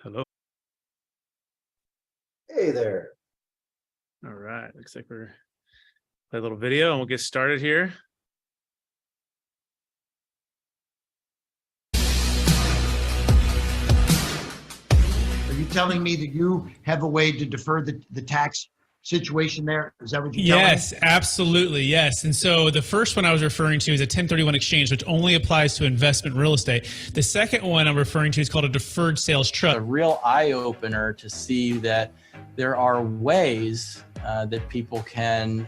Hello. Hey there. All right. Looks like we're play a little video and we'll get started here. Are you telling me that you have a way to defer the tax situation there? Is that what you're telling me? Yes, absolutely. Yes. And so the first one I was referring to is a 1031 exchange, which only applies to investment real estate. The second one I'm referring to is called a deferred sales trust. A real eye opener to see that there are ways that people can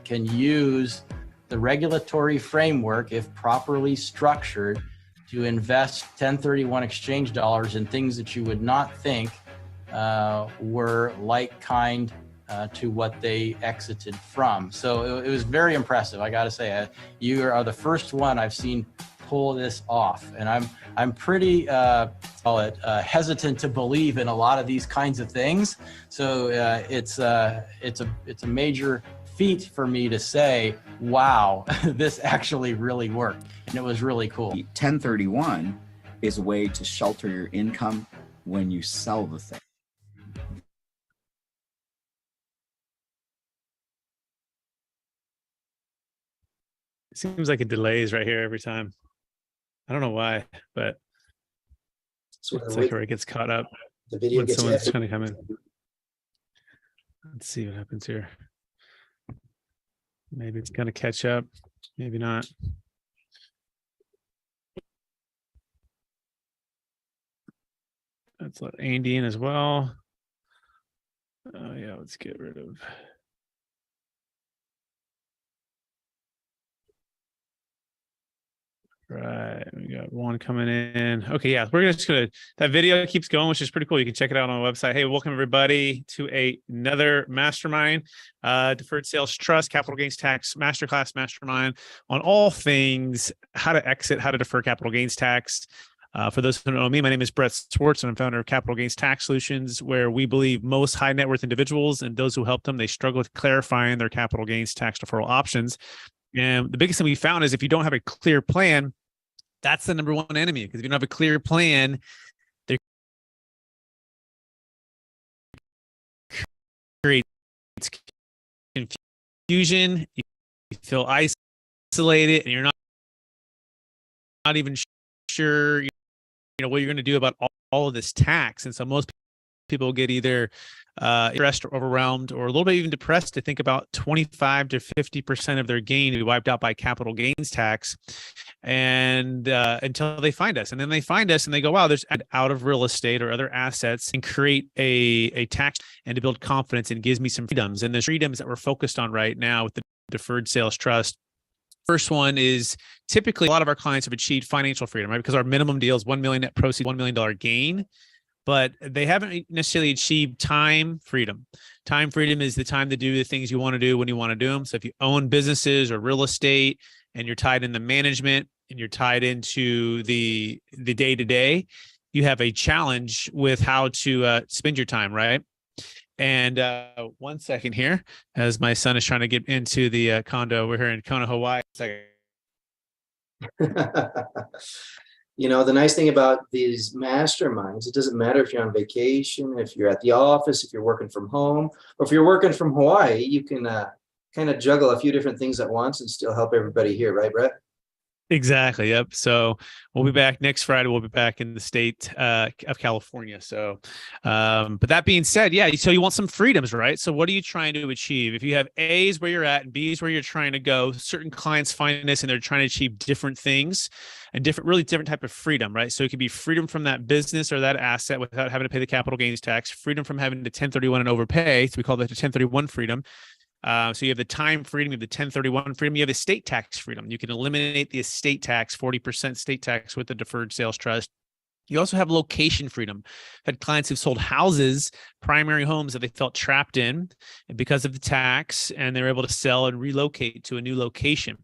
use the regulatory framework, if properly structured, to invest 1031 exchange dollars in things that you would not think were like kind to what they exited from. So it was very impressive. I got to say, you are the first one I've seen pull this off, and I'm pretty hesitant to believe in a lot of these kinds of things. So it's a major feat for me to say, wow, this actually really worked, and it was really cool. 1031 is a way to shelter your income when you sell the thing. It seems like it delays right here every time. I don't know why, but it's like where it gets caught up. The video when gets someone's heavy. trying to come in. Let's see what happens here. Maybe it's going to catch up. Maybe not. Let's let Andy in as well. Oh yeah, let's get rid of. Right, we got one coming in. Okay, yeah, we're just gonna. That video keeps going, which is pretty cool. You can check it out on the website. Hey, welcome everybody to another Mastermind, Deferred Sales Trust, Capital Gains Tax Masterclass Mastermind on all things how to exit, how to defer capital gains tax. For those who don't know me, my name is Brett Swarts, and I'm founder of Capital Gains Tax Solutions, where we believe most high net worth individuals and those who help them, they struggle with clarifying their capital gains tax deferral options. And the biggest thing we found is if you don't have a clear plan, that's the number one enemy, because if you don't have a clear plan, there creates confusion. You feel isolated, and you're not even sure, what you're going to do about all of this tax. And so most people get either stressed or overwhelmed, or a little bit even depressed to think about 25 to 50% of their gain to be wiped out by capital gains tax, and until they find us. And then they find us and they go, wow, there's out of real estate or other assets, and create a tax and to build confidence, and gives me some freedoms. And the freedoms that we're focused on right now with the Deferred Sales Trust. First one is typically a lot of our clients have achieved financial freedom, right? Because our minimum deal is $1 million net proceeds, $1 million gain. But they haven't necessarily achieved time freedom. Time freedom is the time to do the things you want to do when you want to do them. So if you own businesses or real estate, and you're tied in the management, and you're tied into the day-to-day, you have a challenge with how to spend your time, right? And 1 second here, as my son is trying to get into the condo. We're here in Kona, Hawaii. The nice thing about these masterminds, it doesn't matter if you're on vacation, if you're at the office, if you're working from home, or if you're working from Hawaii, you can kind of juggle a few different things at once and still help everybody here, right, Brett? Exactly. Yep. So we'll be back next Friday. We'll be back in the state of California. So, but that being said, yeah. So you want some freedoms, right? So what are you trying to achieve? If you have A's where you're at and B's where you're trying to go, certain clients find this and they're trying to achieve different things and really different type of freedom, right? So it could be freedom from that business or that asset without having to pay the capital gains tax, freedom from having to 1031 and overpay. So we call that the 1031 freedom. So you have the time freedom, you have the 1031 freedom, you have estate tax freedom. You can eliminate the estate tax, 40% estate tax with the Deferred Sales Trust. You also have location freedom. I've had clients who've sold houses, primary homes that they felt trapped in because of the tax, and they're able to sell and relocate to a new location.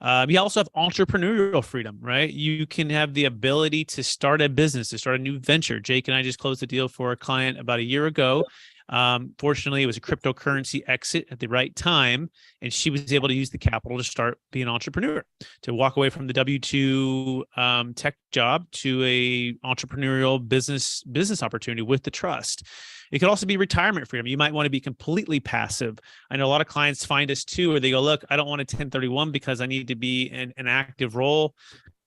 You also have entrepreneurial freedom, right? You can have the ability to start a business, to start a new venture. Jake and I just closed a deal for a client about a year ago. Fortunately, it was a cryptocurrency exit at the right time, and she was able to use the capital to start being an entrepreneur, to walk away from the W-2 tech job to a entrepreneurial business opportunity with the trust. It could also be retirement freedom. You might want to be completely passive. I know a lot of clients find us too, where they go, look, I don't want a 1031 because I need to be in an active role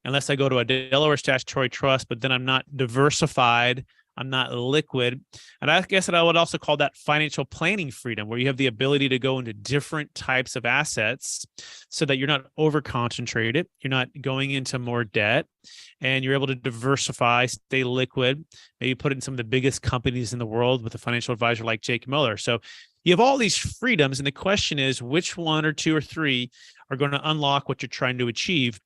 unless I go to a Delaware statutory trust, but then I'm not diversified. I'm not liquid. And I guess that I would also call that financial planning freedom, where you have the ability to go into different types of assets so that you're not over concentrated. You're not going into more debt, and you're able to diversify, stay liquid, maybe put it in some of the biggest companies in the world with a financial advisor like Jake Miller. So you have all these freedoms. And the question is, which one or two or three are going to unlock what you're trying to achieve?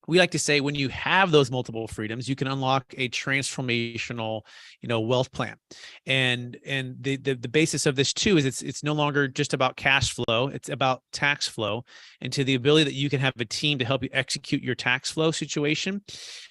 We like to say when you have those multiple freedoms, you can unlock a transformational, wealth plan. And the basis of this too is it's no longer just about cash flow. It's about tax flow, and to the ability that you can have a team to help you execute your tax flow situation,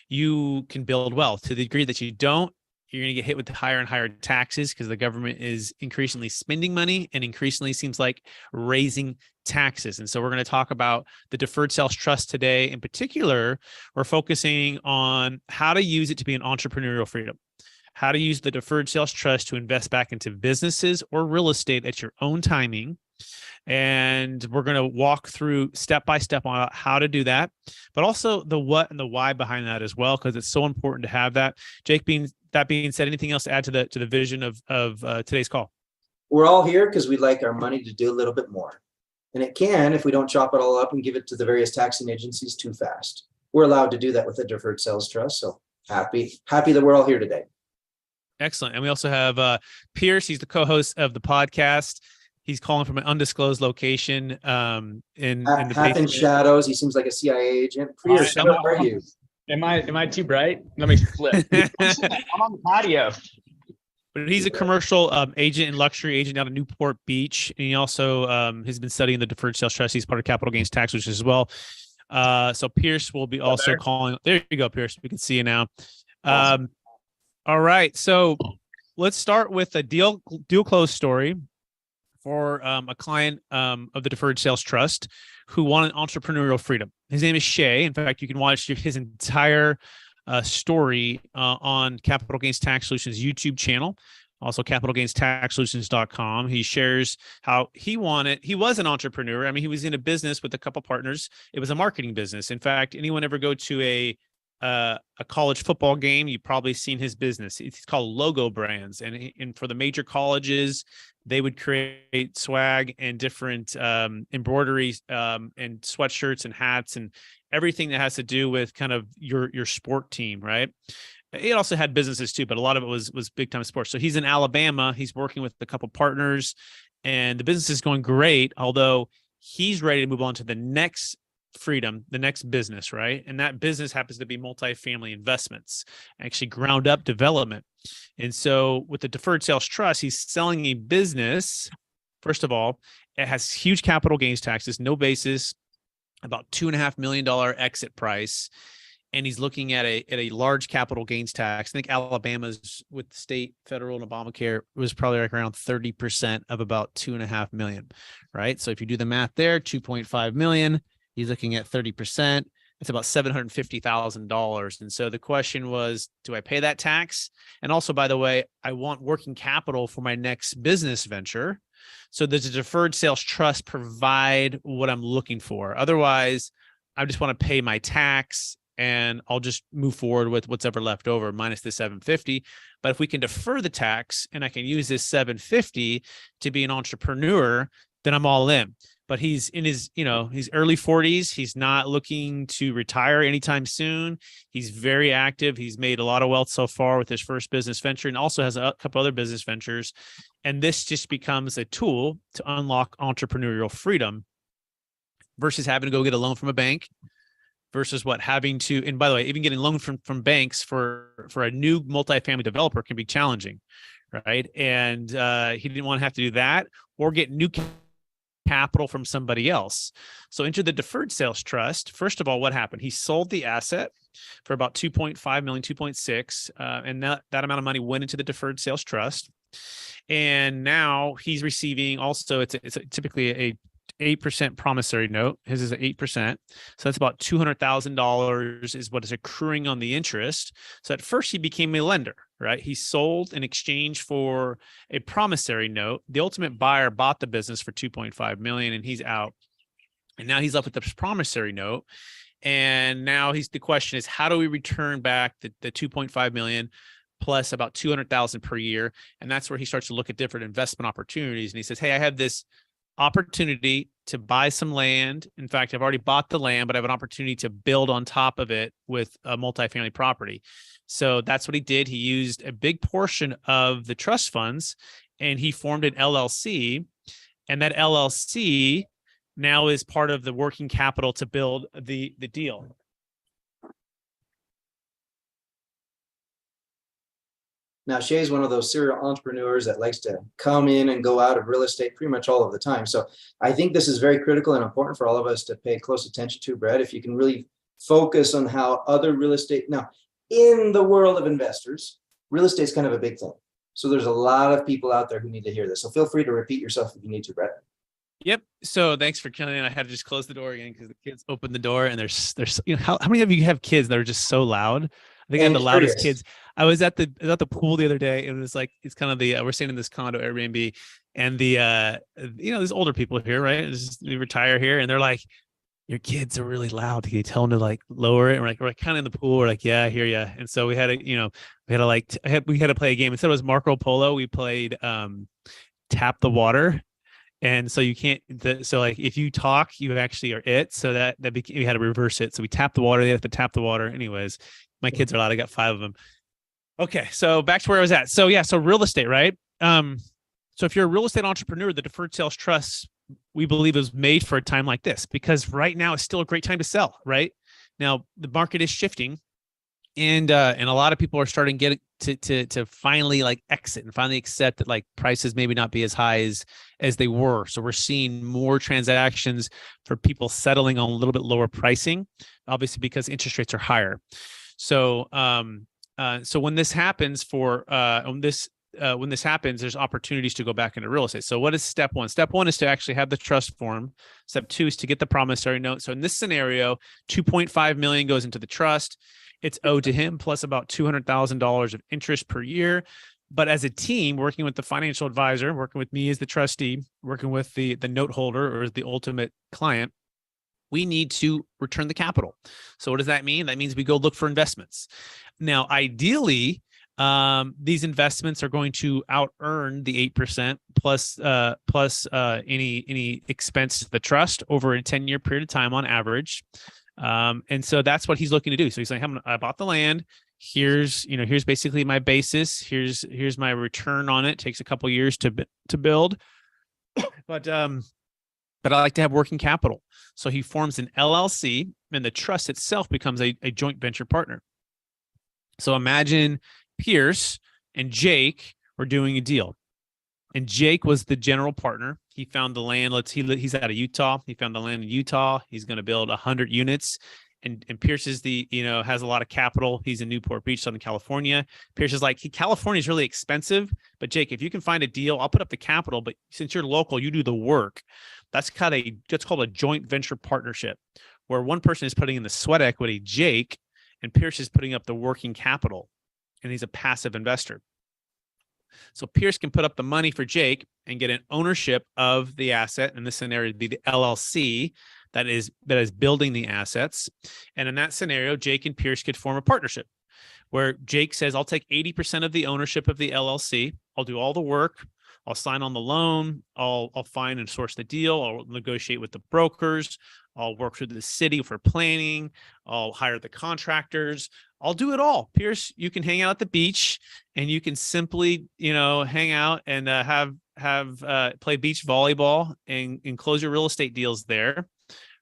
you can build wealth. To the degree that you don't, you're going to get hit with higher and higher taxes because the government is increasingly spending money and increasingly seems like raising taxes. And so we're going to talk about the Deferred Sales Trust today. In particular, we're focusing on how to use it to be an entrepreneurial freedom, how to use the Deferred Sales Trust to invest back into businesses or real estate at your own timing. And we're going to walk through step by step on how to do that, but also the what and the why behind that as well, because it's so important to have that. Jake, that being said, anything else to add to the vision of today's call? We're all here because we'd like our money to do a little bit more. And it can if we don't chop it all up and give it to the various taxing agencies too fast. We're allowed to do that with the Deferred Sales Trust. So happy that we're all here today. Excellent. And we also have Pierce. He's the co-host of the podcast. He's calling from an undisclosed location in the Half in shadows. He seems like a CIA agent. Pierce, how are you? Am I too bright? Let me flip. I'm on the patio. But he's a commercial agent and luxury agent out of Newport Beach. And he also has been studying the Deferred Sales Trust. He's part of capital gains tax, which as well. So Pierce will be also calling. There you go, Pierce. We can see you now. Awesome. All right. So let's start with a deal close story for a client of the Deferred Sales Trust who wanted entrepreneurial freedom. His name is Shay. In fact, you can watch his entire story on Capital Gains Tax Solutions YouTube channel, also capitalgainstaxsolutions.com. He shares how he was an entrepreneur. I mean, he was in a business with a couple partners. It was a marketing business. In fact, anyone ever go to a college football game, you've probably seen his business. It's called Logo Brands. And for the major colleges, they would create swag and different embroideries and sweatshirts and hats and everything that has to do with kind of your sport team, right? It also had businesses too, but a lot of it was big time sports. So he's in Alabama. He's working with a couple partners, and the business is going great, although he's ready to move on to the next freedom, the next business, right? And that business happens to be multifamily investments, actually ground up development. And so with the Deferred Sales Trust, he's selling a business. First of all, it has huge capital gains taxes, no basis, about $2.5 million exit price. And he's looking at a large capital gains tax. I think Alabama's with state, federal, and Obamacare was probably like around 30% of about $2.5 million, right? So if you do the math there, $2.5 million, he's looking at 30%. It's about $750,000. And so the question was, do I pay that tax? And also, by the way, I want working capital for my next business venture. So does a Deferred Sales Trust provide what I'm looking for? Otherwise, I just want to pay my tax and I'll just move forward with what's ever left over minus the $750. But if we can defer the tax and I can use this $750 to be an entrepreneur, then I'm all in. But he's in his, he's early 40s. He's not looking to retire anytime soon. He's very active. He's made a lot of wealth so far with his first business venture and also has a couple other business ventures. And this just becomes a tool to unlock entrepreneurial freedom versus having to go get a loan from a bank versus having to, and by the way, even getting loan from banks for a new multifamily developer can be challenging, right? And he didn't want to have to do that or get new capital from somebody else. So into the Deferred Sales Trust, first of all, what happened? He sold the asset for about 2.5 million, 2.6, and that amount of money went into the Deferred Sales Trust. And now he's receiving also, it's typically a 8% promissory note. His is at 8%. So that's about $200,000 is what is accruing on the interest. So at first he became a lender, right? He sold in exchange for a promissory note. The ultimate buyer bought the business for $2.5 million and he's out. And now he's left with the promissory note. And now the question is, how do we return back the 2.5 million plus about 200,000 per year? And that's where he starts to look at different investment opportunities. And he says, hey, I have this opportunity to buy some land. In fact, I've already bought the land, but I have an opportunity to build on top of it with a multifamily property. So that's what he did. He used a big portion of the trust funds and he formed an LLC. And that LLC now is part of the working capital to build the deal. Now, Shay's one of those serial entrepreneurs that likes to come in and go out of real estate pretty much all of the time. So I think this is very critical and important for all of us to pay close attention to, Brett. If you can really focus on how other real estate, now in the world of investors, real estate is kind of a big thing. So there's a lot of people out there who need to hear this. So feel free to repeat yourself if you need to, Brett. Yep. So thanks for killing it. I had to just close the door again because the kids opened the door and there's how many of you have kids that are just so loud? I think I have the loudest kids. I was at the pool the other day and it was like, it's kind of we're staying in this condo Airbnb and there's older people here, right? We retire here and they're like, your kids are really loud. Can you tell them to like lower it? And we're kind of in the pool. We're like, yeah, I hear you. And so we had to play a game. Instead it was Marco Polo. We played Tap the Water. And so you can't, so like if you talk, you actually are it. So we had to reverse it. So we tap the water. They have to tap the water. Anyways, my kids are loud. I got 5 of them. Okay. So back to where I was at. So yeah. So real estate, right? So if you're a real estate entrepreneur, the Deferred Sales Trust, we believe is made for a time like this because right now is still a great time to sell, right? Now the market is shifting and a lot of people are starting to get to finally like exit and finally accept that like prices maybe not be as high as they were. So we're seeing more transactions for people settling on a little bit lower pricing, obviously because interest rates are higher. So so when this happens when this happens, there's opportunities to go back into real estate. So what is step one? Step one is to actually have the trust form. Step two is to get the promissory note. So in this scenario, 2.5 million goes into the trust. It's owed to him plus about $200,000 of interest per year. But as a team, working with the financial advisor, working with me as the trustee, working with the note holder or the ultimate client, we need to return the capital. So what does that mean? That means we go look for investments. Now, ideally, these investments are going to out earn the 8% plus any expense to the trust over a 10-year period of time on average. And so that's what he's looking to do. So he's like, I bought the land. Here's basically my basis. Here's my return on it. Takes a couple of years to build, but I like to have working capital. So he forms an LLC, and the trust itself becomes a joint venture partner. So imagine Pierce and Jake were doing a deal, and Jake was the general partner. He found the land. He's out of Utah. He found the land in Utah. He's going to build 100 units. And Pierce is has a lot of capital. He's in Newport Beach, Southern California. Pierce is like, California is really expensive, but Jake, if you can find a deal, I'll put up the capital. But since you're local, you do the work. That's called a joint venture partnership, where one person is putting in the sweat equity, Jake, and Pierce is putting up the working capital, and he's a passive investor. So Pierce can put up the money for Jake and get an ownership of the asset. In this scenario, it'd be the LLC that is building the assets. And in that scenario, Jake and Pierce could form a partnership where Jake says, I'll take 80% of the ownership of the LLC. I'll do all the work. I'll sign on the loan. I'll find and source the deal. I'll negotiate with the brokers. I'll work through the city for planning. I'll hire the contractors. I'll do it all. Pierce, you can hang out at the beach and you can simply, hang out and play beach volleyball and close your real estate deals there,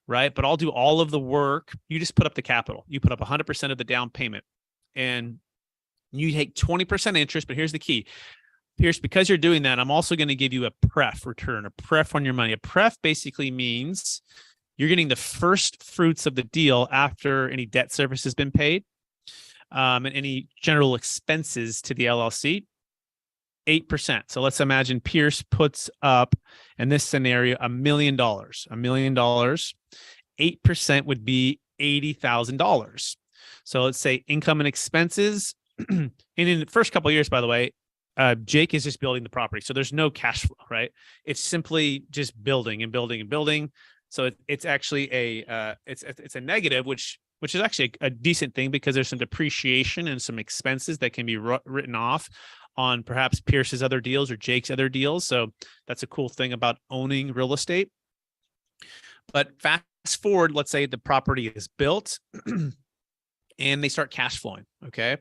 right? But I'll do all of the work. You just put up the capital. You put up 100% of the down payment, and you take 20% interest. But here's the key. Pierce, because you're doing that, I'm also going to give you a pref return, a pref on your money. A pref basically means you're getting the first fruits of the deal after any debt service has been paid, and any general expenses to the LLC. 8%. So let's imagine Pierce puts up, in this scenario, $1 million. $1 million. 8% would be $80,000. So let's say income and expenses. And in the first couple of years, by the way, Jake is just building the property. So there's no cash flow, right? It's simply just building and building and building. So it's actually it's a negative, which is actually a decent thing because there's some depreciation and some expenses that can be written off on perhaps Pierce's other deals or Jake's other deals. So that's a cool thing about owning real estate. But fast forward, let's say the property is built and they start cash flowing, okay?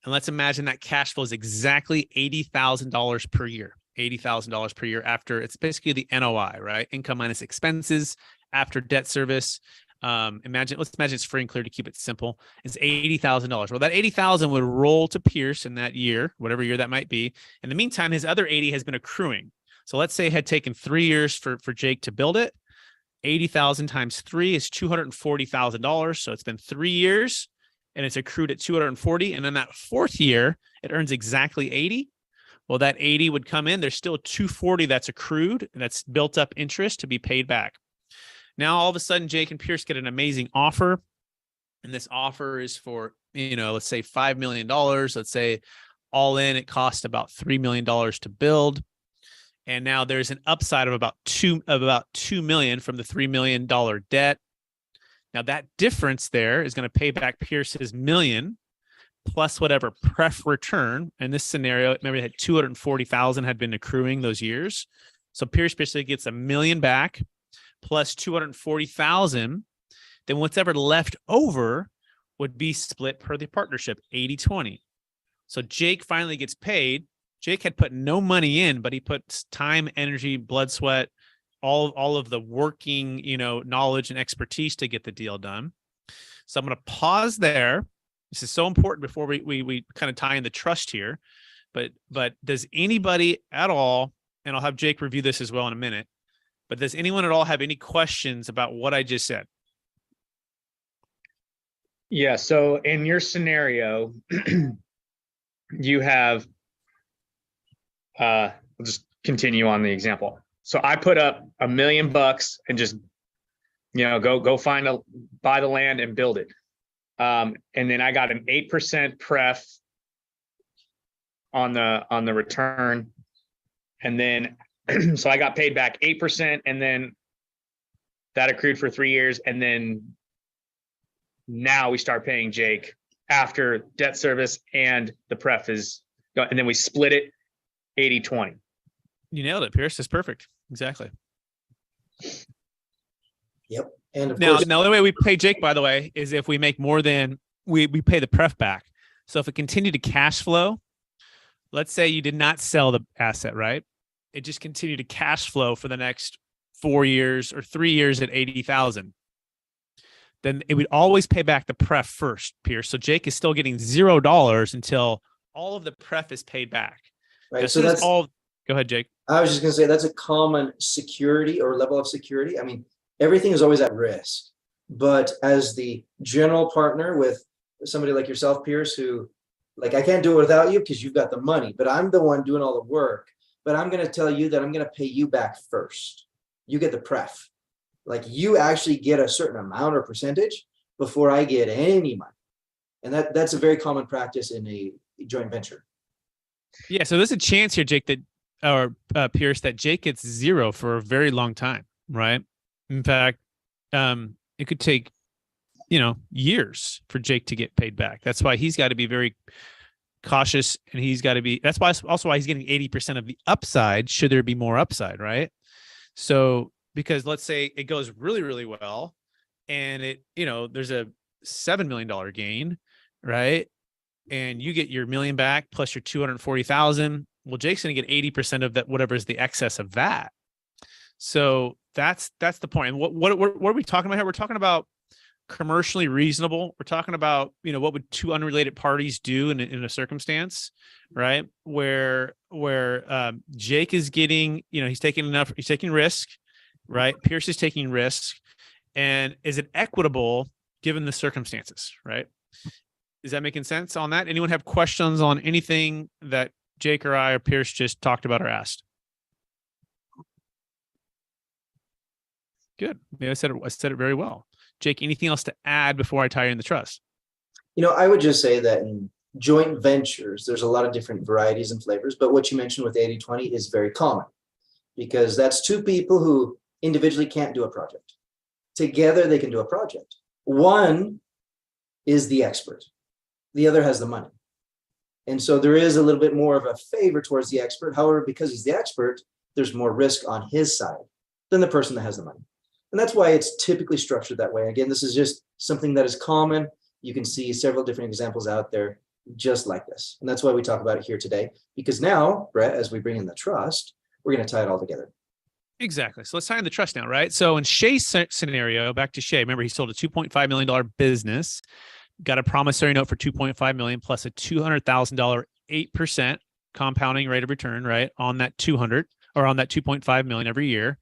And let's imagine that cash flow is exactly $80,000 per year. $80,000 per year after, it's basically the NOI, right? Income minus expenses after debt service. Let's imagine it's free and clear to keep it simple. It's $80,000. Well, that $80,000 would roll to Pierce in that year, whatever year that might be. In the meantime, his other 80 has been accruing. So let's say it had taken 3 years for Jake to build it. 80,000 times 3 is $240,000. So it's been 3 years and it's accrued at 240. And then that fourth year, it earns exactly 80. Well, that 80 would come in. There's still 240 that's accrued, and that's built up interest to be paid back. Now, all of a sudden, Jake and Pierce get an amazing offer. And this offer is for, let's say $5 million. Let's say all in, it costs about $3 million to build. And now there's an upside of about $2 million from the $3 million debt. Now that difference there is going to pay back Pierce's $1 million plus whatever pref return. In this scenario, remember, it had 240,000 had been accruing those years. So Pierce basically gets $1 million back plus 240,000. Then what's ever left over would be split per the partnership, 80-20. So Jake finally gets paid. Jake had put no money in, but he puts time, energy, blood, sweat, all of the working, knowledge and expertise to get the deal done. So I'm going to pause there. This is so important before we kind of tie in the trust here. But does anybody at all, and I'll have Jake review this as well in a minute, but does anyone at all have any questions about what I just said? Yeah. So in your scenario, you have, I'll just continue on the example. So I put up $1 million and just, go buy the land and build it. And then I got an 8% pref on the return. And then, so I got paid back 8%, and then that accrued for 3 years. And then now we start paying Jake after debt service and the pref is, and then we split it 80-20. You nailed it, Pierce. That's perfect. Exactly. Yep. And of Now, course, the only way we pay Jake, by the way, is if we make more than we pay the pref back. So if it continued to cash flow, let's say you did not sell the asset, right? It just continued to cash flow for the next 4 years or 3 years at 80,000. Then it would always pay back the pref first, Pierce. So Jake is still getting $0 until all of the pref is paid back. right. So that's, go ahead, Jake. I was just going to say, that's a common security or level of security. I mean, everything is always at risk, but as the general partner with somebody like yourself, Pierce, who, like, I can't do it without you because you've got the money, but I'm the one doing all the work. But I'm going to tell you that I'm going to pay you back first. You get the pref. Like, you actually get a certain amount or percentage before I get any money. And that's a very common practice in a joint venture. Yeah. So there's a chance here, Jake, Pierce, that Jake gets $0 for a very long time, right? In fact, it could take, years for Jake to get paid back. That's why he's got to be very cautious, and that's why he's getting 80% of the upside should there be more upside, right? So, because let's say it goes really, really well and there's a $7 million gain, right? And you get your $1 million back plus your 240,000. Well, Jake's going to get 80% of that, whatever is the excess of that. So that's the point. And what are we talking about here? We're talking about commercially reasonable. We're talking about, what would two unrelated parties do in a circumstance, right? Where Jake is getting, he's taking risk, right? Pierce is taking risk. And is it equitable given the circumstances, right? Is that making sense on that? Anyone have questions on anything that Jake or I or Pierce just talked about or asked? Good. Yeah, I said it very well. Jake, anything else to add before I tie you in the trust? I would just say that in joint ventures, there's a lot of different varieties and flavors, but what you mentioned with 80-20 is very common because that's two people who individually can't do a project. Together, they can do a project. One is the expert. The other has the money. And so there is a little bit more of a favor towards the expert. However, because he's the expert, there's more risk on his side than the person that has the money. And that's why it's typically structured that way. Again, this is just something that is common. You can see several different examples out there just like this. And that's why we talk about it here today, because now, Brett, as we bring in the trust, we're going to tie it all together. Exactly. So let's tie in the trust now, right? So in Shay's scenario, back to Shay, remember he sold a $2.5 million business, got a promissory note for $2.5 million plus a $200,000 8% compounding rate of return, right? On that 200 or on that 2.5 million every year.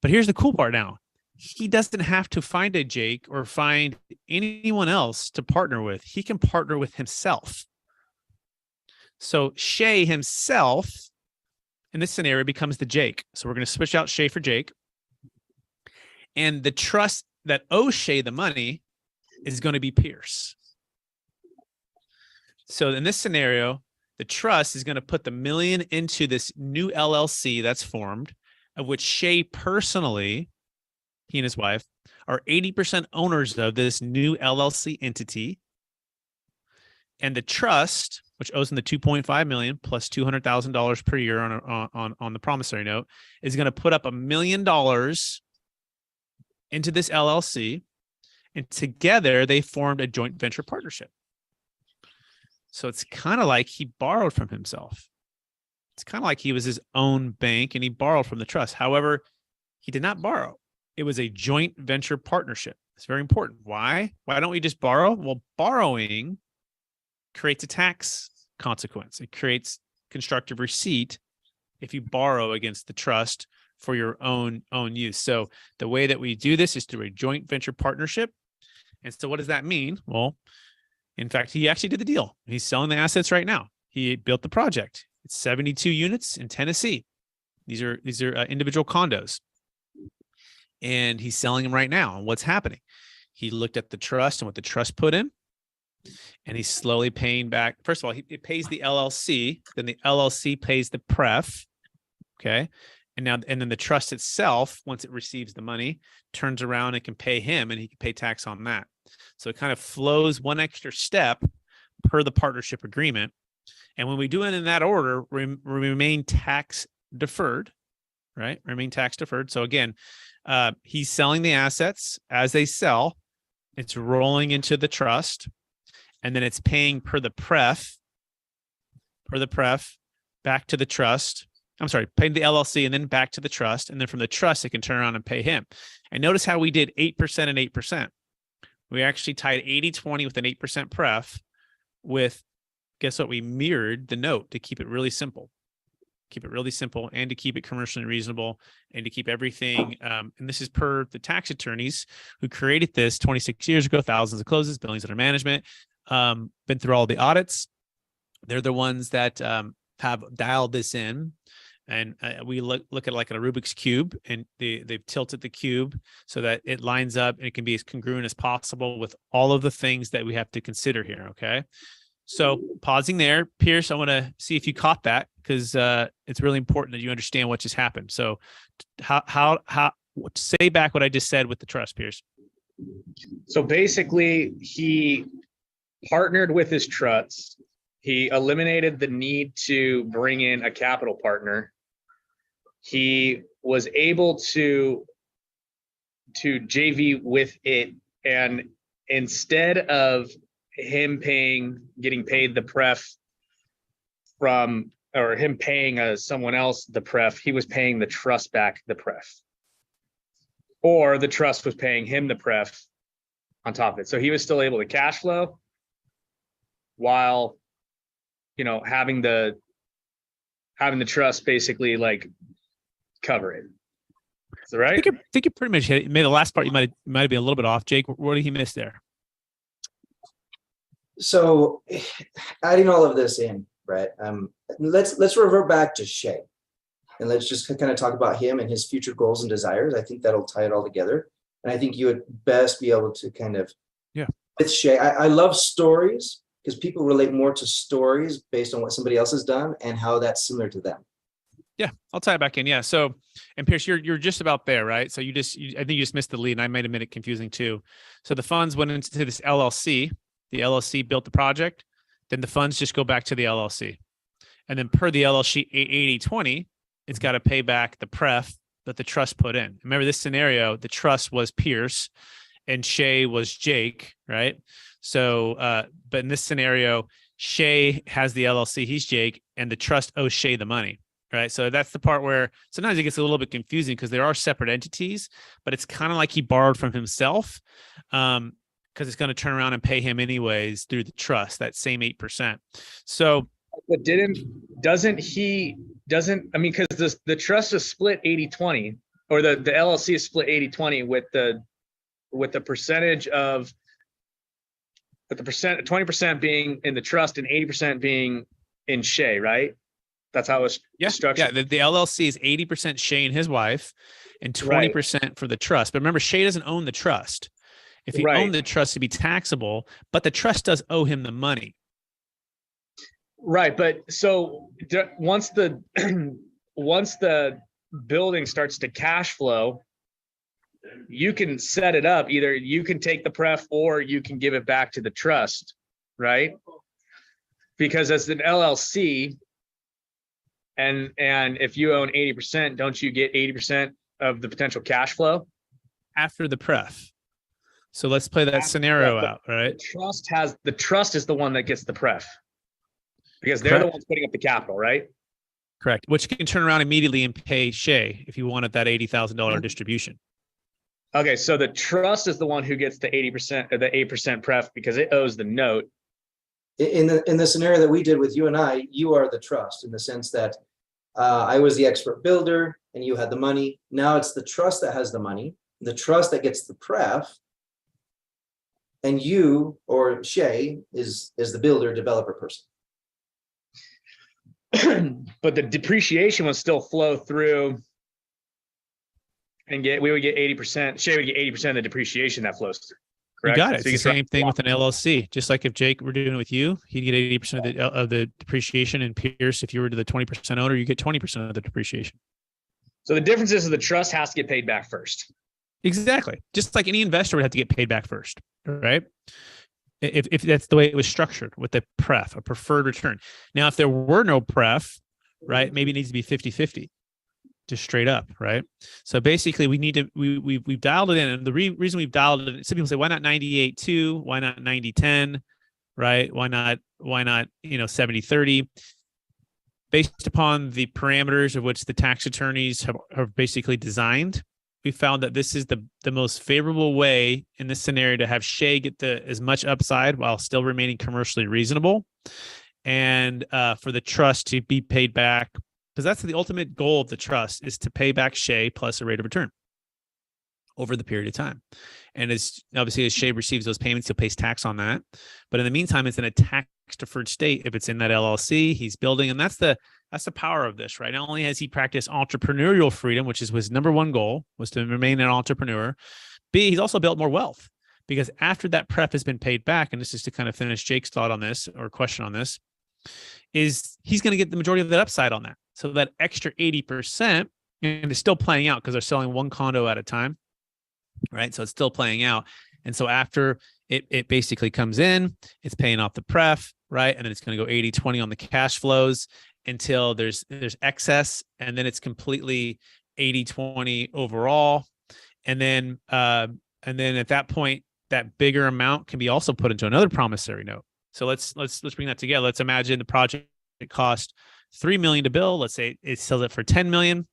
But here's the cool part now. He doesn't have to find a Jake or find anyone else to partner with. He can partner with himself. So Shay himself in this scenario becomes the Jake. So we're going to switch out Shay for Jake. And the trust that owes Shay the money is going to be Pierce. So in this scenario, the trust is going to put the $1 million into this new LLC that's formed, of which Shay personally, he and his wife, are 80% owners of this new LLC entity. And the trust, which owes him the $2.5 million plus $200,000 per year on the promissory note, is going to put up $1 million into this LLC. And together they formed a joint venture partnership. So it's kind of like he borrowed from himself. It's kind of like he was his own bank and he borrowed from the trust. However, he did not borrow. It was a joint venture partnership. It's very important. Why? Why don't we just borrow? Well, borrowing creates a tax consequence. It creates constructive receipt if you borrow against the trust for your own use. So the way that we do this is through a joint venture partnership. And so what does that mean? Well, in fact, he actually did the deal. He's selling the assets right now. He built the project. It's 72 units in Tennessee. These are individual condos. And he's selling them right now. And what's happening? He looked at the trust and what the trust put in, and he's slowly paying back. First of all, it pays the LLC, then the LLC pays the pref. Okay. And then the trust itself, once it receives the money, turns around and can pay him, and he can pay tax on that. So it kind of flows one extra step per the partnership agreement. And when we do it in that order, we remain tax deferred, right? Remain tax deferred. So again, he's selling the assets as they sell. It's rolling into the trust, and then it's paying per the pref back to the trust. I'm sorry, paying the LLC and then back to the trust. And then from the trust, it can turn around and pay him. And notice how we did 8% and 8%. We actually tied 80-20 with an 8% pref with, guess what? We mirrored the note to keep it really simple. Keep it really simple and to keep it commercially reasonable and to keep everything. And this is per the tax attorneys who created this 26 years ago, thousands of closes, billions under management, been through all the audits. They're the ones that have dialed this in. And we look at it like a Rubik's Cube, and they've tilted the cube so that it lines up and it can be as congruent as possible with all of the things that we have to consider here. Okay. So pausing there, Pierce, I want to see if you caught that, because it's really important that you understand what just happened. So how say back what I just said with the trust, Pierce. So basically, he partnered with his trust. He eliminated the need to bring in a capital partner. He was able to JV with it, and instead of him getting paid the pref from, or him paying someone else the pref, he was paying the trust back the pref, or the trust was paying him the pref on top of it. So he was still able to cash flow while, having the trust basically like cover it. Is that right? I think you pretty much hit it. Maybe the last part you might be a little bit off. Jake, what did he miss there? So adding all of this in, right? Let's revert back to Shay, and let's just kind of talk about him and his future goals and desires. I think that'll tie it all together. And I think you would best be able to kind of, with Shay, I love stories because people relate more to stories based on what somebody else has done and how that's similar to them. Yeah, I'll tie it back in. Yeah. So, and Pierce, you're just about there, right? So I think you just missed the lead, and I might have made it confusing too. So the funds went into this LLC. The LLC built the project. Then the funds just go back to the LLC, and then per the LLC 80/20, it's got to pay back the pref that the trust put in. Remember this scenario: the trust was Pierce, and Shay was Jake, right? So, but in this scenario, Shay has the LLC, he's Jake, and the trust owes Shay the money. Right. So that's the part where sometimes it gets a little bit confusing because there are separate entities, but it's kind of like he borrowed from himself because it's going to turn around and pay him anyways through the trust, that same 8%. So, but doesn't I mean, because the trust is split 80/20, or the LLC is split 80/20 with the percentage of, with the 20% being in the trust and 80% being in Shay, right? That's how it's structured. Yeah, the LLC is 80% Shay and his wife and 20% for the trust. But remember, Shay doesn't own the trust. If he owned the trust, it'd be taxable, but the trust does owe him the money. Right. But so once the building starts to cash flow, you can set it up. Either you can take the pref or you can give it back to the trust, right? Because as an LLC, and if you own 80%, don't you get 80% of the potential cash flow after the pref? So let's play that scenario out, right? The trust is the one that gets the pref because they're the ones putting up the capital, right? Correct. Which can turn around immediately and pay Shay if you wanted that $80,000 distribution. Okay, so the trust is the one who gets the 80% or the 8% pref because it owes the note. In the scenario that we did with you and I, you are the trust in the sense that I was the expert builder and you had the money. Now it's the trust that has the money, the trust that gets the pref, and you or Shay is the builder developer person. But the depreciation would still flow through and we would get 80%. Shay would get 80% of the depreciation that flows through. Correct? You got it. It's the same thing with an LLC. Just like if Jake were doing it with you, he'd get 80% of the depreciation. And Pierce, if you were to the 20% owner, you get 20% of the depreciation. So the difference is the trust has to get paid back first. Exactly. Just like any investor would have to get paid back first, right? If that's the way it was structured with the pref, a preferred return. Now, if there were no pref, right, maybe it needs to be 50-50. Just straight up, right? So basically, we've dialed it in, and the reason we've dialed it in, some people say, why not 98-2? Why not 90-10? Right? Why not 70-30? Based upon the parameters of which the tax attorneys have basically designed, we found that this is the most favorable way in this scenario to have Shay get as much upside while still remaining commercially reasonable, and for the trust to be paid back. Because that's the ultimate goal of the trust, is to pay back Shay plus a rate of return over the period of time. And obviously as Shay receives those payments, he'll pay tax on that. But in the meantime, it's in a tax deferred state if it's in that LLC he's building. And that's the power of this, right? Not only has he practiced entrepreneurial freedom, which is his number one goal, was to remain an entrepreneur. B, he's also built more wealth, because after that pref has been paid back, and this is to kind of finish Jake's thought on this or question on this, is he's going to get the majority of that upside on that. So that extra 80%, and it's still playing out because they're selling one condo at a time, right? So it's still playing out. And so after it basically comes in, it's paying off the pref, right? And then it's going to go 80-20 on the cash flows until there's excess, and then it's completely 80-20 overall. And then at that point, that bigger amount can be also put into another promissory note. So let's bring that together. Let's imagine the project cost $3 million to build. Let's say it sells it for $10 million.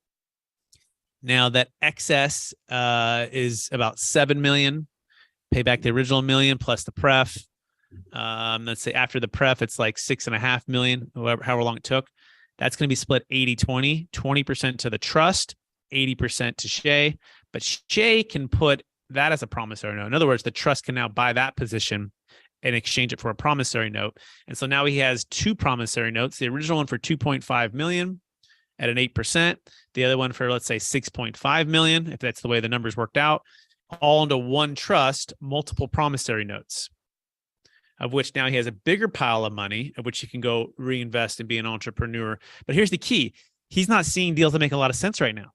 Now that excess is about $7 million. Pay back the original $1 million plus the pref. Let's say after the pref, it's like $6.5 million, however long it took. That's going to be split 80-20, 20% to the trust, 80% to Shay. But Shay can put that as a promissory note. In other words, the trust can now buy that position and exchange it for a promissory note. And so now he has 2 promissory notes, the original one for 2.5 million at an 8%, the other one for, let's say, 6.5 million, if that's the way the numbers worked out, all into one trust, multiple promissory notes, of which now he has a bigger pile of money, of which he can go reinvest and be an entrepreneur. But here's the key. He's not seeing deals that make a lot of sense right now,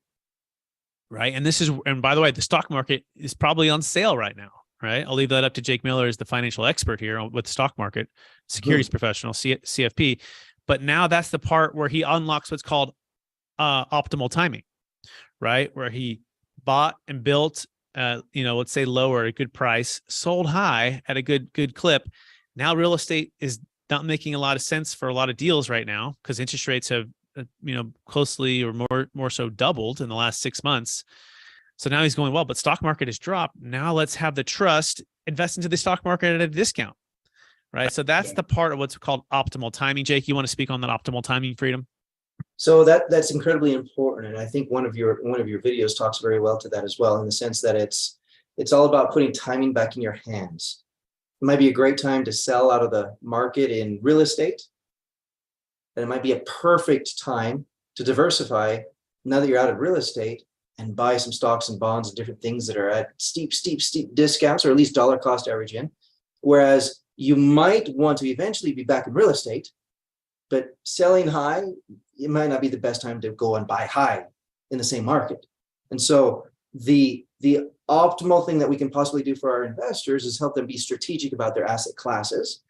right? And by the way, the stock market is probably on sale right now, right? I'll leave that up to Jake Miller as the financial expert here with the stock market, securities professional, CFP. But now that's the part where he unlocks what's called optimal timing, right? Where he bought and built, let's say lower at a good price, sold high at a good clip. Now real estate is not making a lot of sense for a lot of deals right now because interest rates have, closely or more so doubled in the last 6 months. So now he's going, well, but stock market has dropped. Now let's have the trust invest into the stock market at a discount, right? So that's the part of what's called optimal timing. Jake, you want to speak on that optimal timing, Freedom? So that's incredibly important, and I think one of your videos talks very well to that as well, in the sense that it's all about putting timing back in your hands. It might be a great time to sell out of the market in real estate, and it might be a perfect time to diversify now that you're out of real estate and buy some stocks and bonds and different things that are at steep discounts, or at least dollar cost average in. Whereas you might want to eventually be back in real estate, but selling high, it might not be the best time to go and buy high in the same market. And so the optimal thing that we can possibly do for our investors is help them be strategic about their asset classes,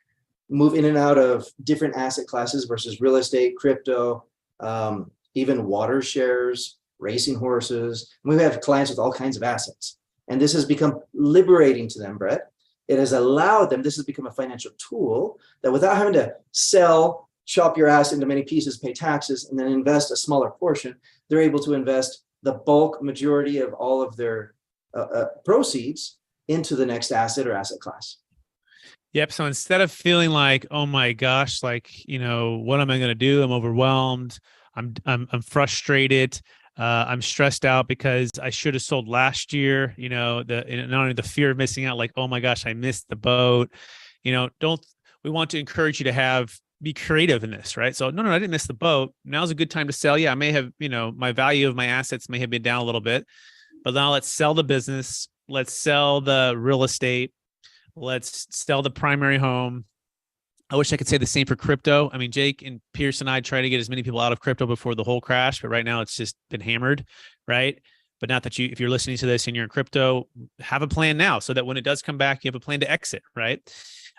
move in and out of different asset classes versus real estate, crypto, even water shares, racing horses. And we have clients with all kinds of assets. And this has become liberating to them, Brett. It has allowed them, this has become a financial tool that without having to sell, chop your ass into many pieces, pay taxes, and then invest a smaller portion, they're able to invest the bulk majority of all of their proceeds into the next asset or asset class. Yep. So instead of feeling like, oh my gosh, like, what am I going to do? I'm overwhelmed. I'm frustrated. I'm stressed out because I should have sold last year. Not only the fear of missing out, like, oh my gosh, I missed the boat. We want to encourage you to be creative in this, right? So no, I didn't miss the boat. Now's a good time to sell. Yeah, I may have, my value of my assets may have been down a little bit, but now let's sell the business. Let's sell the real estate. Let's sell the primary home. I wish I could say the same for crypto. I mean, Jake and Pierce and I try to get as many people out of crypto before the whole crash, but right now it's just been hammered, right? But not that if you're listening to this and you're in crypto, have a plan now so that when it does come back, you have a plan to exit, right?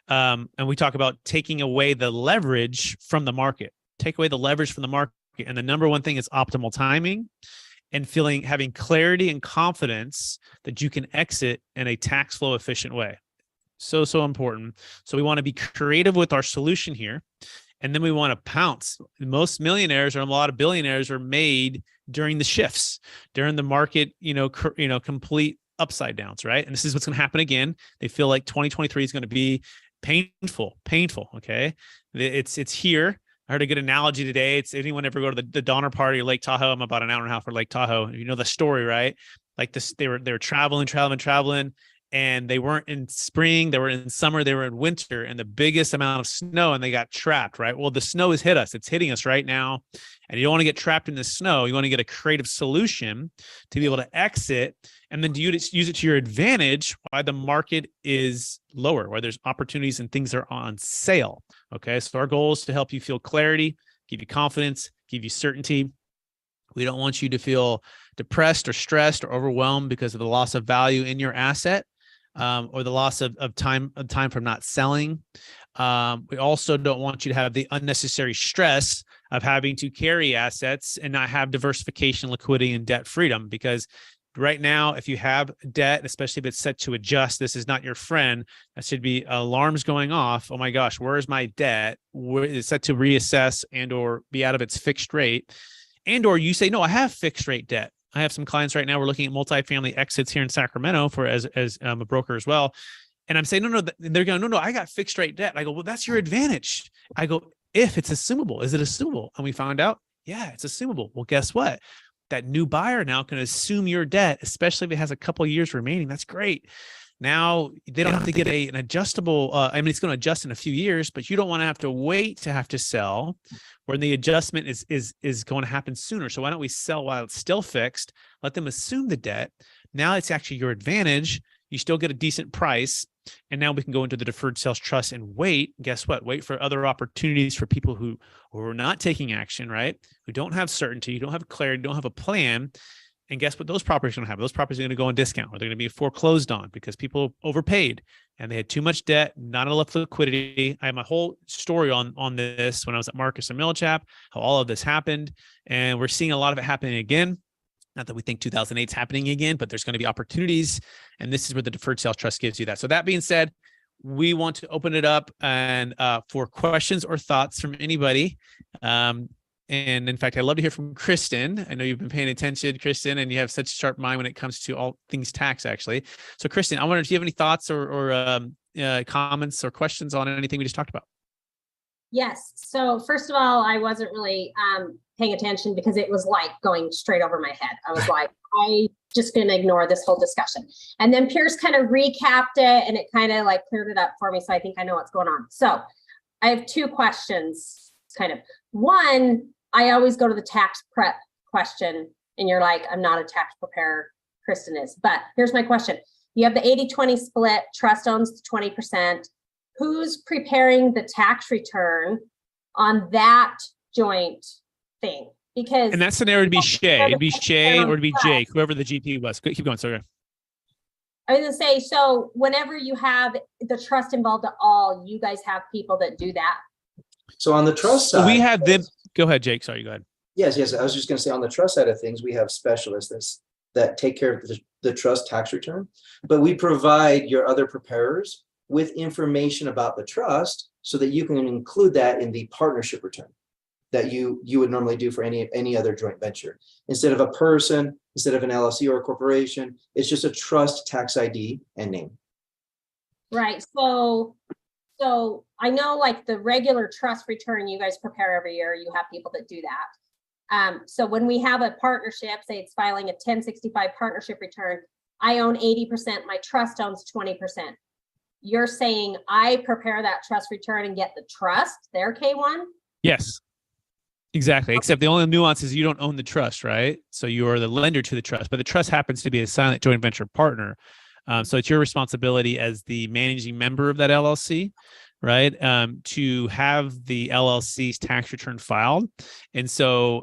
And we talk about taking away the leverage from the market. Take away the leverage from the market. And the number one thing is optimal timing and having clarity and confidence that you can exit in a tax flow efficient way. So important. So we want to be creative with our solution here. And then we want to pounce. Most millionaires or a lot of billionaires are made during the shifts, during the market, complete upside downs, right? And this is what's going to happen again. They feel like 2023 is going to be painful. Okay. It's here. I heard a good analogy today. It's anyone ever go to the Donner Party or Lake Tahoe? I'm about an hour and a half from Lake Tahoe. You know the story, right? Like this, they were traveling, and they weren't in spring, they were in summer, they were in winter, and the biggest amount of snow, and they got trapped, right? Well, the snow has hit us. It's hitting us right now. And you don't want to get trapped in the snow. You want to get a creative solution to be able to exit and then use it to your advantage while the market is lower, where there's opportunities and things are on sale. Okay. So our goal is to help you feel clarity, give you confidence, give you certainty. We don't want you to feel depressed or stressed or overwhelmed because of the loss of value in your asset. Or the loss of time from not selling. We also don't want you to have the unnecessary stress of having to carry assets and not have diversification, liquidity, and debt freedom. Because right now, if you have debt, especially if it's set to adjust, this is not your friend. That should be alarms going off. Oh my gosh, where is my debt? It's set to reassess and or be out of its fixed rate. And or you say, no, I have fixed rate debt. I have some clients right now. We're looking at multifamily exits here in Sacramento as a broker as well. And I'm saying, no, they're going, no, I got fixed rate debt. I go, well, that's your advantage. I go, if it's assumable, is it assumable? And we found out, yeah, it's assumable. Well, guess what? That new buyer now can assume your debt, especially if it has a couple of years remaining. That's great. Now they don't have to get an adjustable. I mean, it's going to adjust in a few years, but you don't want to have to wait to have to sell, when the adjustment is going to happen sooner. So why don't we sell while it's still fixed? Let them assume the debt. Now it's actually your advantage. You still get a decent price. And now we can go into the deferred sales trust and wait. Guess what? Wait for other opportunities for people who are not taking action, right? Who don't have certainty, don't have clarity, don't have a plan. And guess what those properties are going to have? Those properties are going to go on discount, or they're going to be foreclosed on because people overpaid and they had too much debt, not enough liquidity. I have my whole story on this when I was at Marcus Millichap, how all of this happened. And we're seeing a lot of it happening again. Not that we think 2008 is happening again, but there's going to be opportunities. And this is where the deferred sales trust gives you that. So that being said, we want to open it up and for questions or thoughts from anybody. And in fact, I'd love to hear from Kristen. I know you've been paying attention, Kristen, and you have such a sharp mind when it comes to all things tax, actually. So Kristen, I wonder if you have any thoughts or comments or questions on anything we just talked about. Yes. So first of all, I wasn't really paying attention because it was like going straight over my head. I was like, I just going to ignore this whole discussion. And then Pierce kind of recapped it and it kind of like cleared it up for me. So I think I know what's going on. So I have two questions, kind of. One, I always go to the tax prep question and you're like, I'm not a tax preparer, Kristen is. But here's my question. You have the 80-20 split, trust owns 20%. Who's preparing the tax return on that joint thing? Because in that scenario, it'd be Shay. It'd be Shay or it'd be Jake, whoever the GP was. Keep going, sorry. I was gonna say, so whenever you have the trust involved at all, you guys have people that do that. So on the trust side, we have them. Go ahead, Jake. Sorry, go ahead. Yes. I was just going to say on the trust side of things, we have specialists that take care of the trust tax return, but we provide your other preparers with information about the trust so that you can include that in the partnership return that you would normally do for any other joint venture. Instead of a person, instead of an LLC or a corporation, it's just a trust tax ID and name. Right. So I know like the regular trust return you guys prepare every year, you have people that do that. So when we have a partnership, say it's filing a 1065 partnership return, I own 80%, my trust owns 20%. You're saying I prepare that trust return and get the trust, their K1? Yes, exactly. Except the only nuance is you don't own the trust, right? So you are the lender to the trust, but the trust happens to be a silent joint venture partner. So it's your responsibility as the managing member of that LLC, right? To have the LLC's tax return filed. And so,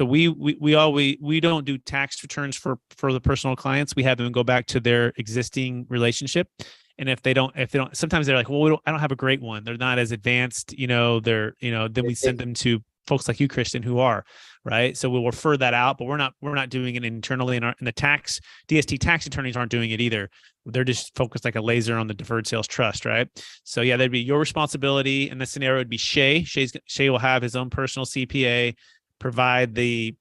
we don't do tax returns for the personal clients. We have them go back to their existing relationship. And if they don't, sometimes they're like, well, I don't have a great one. They're not as advanced, then we send them to folks like you, Kristen, who are, right? So we'll refer that out, but we're not doing it internally, and the DST tax attorneys aren't doing it either. They're just focused like a laser on the deferred sales trust, right? So yeah, that'd be your responsibility. In this scenario, it'd be Shay. Shay will have his own personal CPA, provide the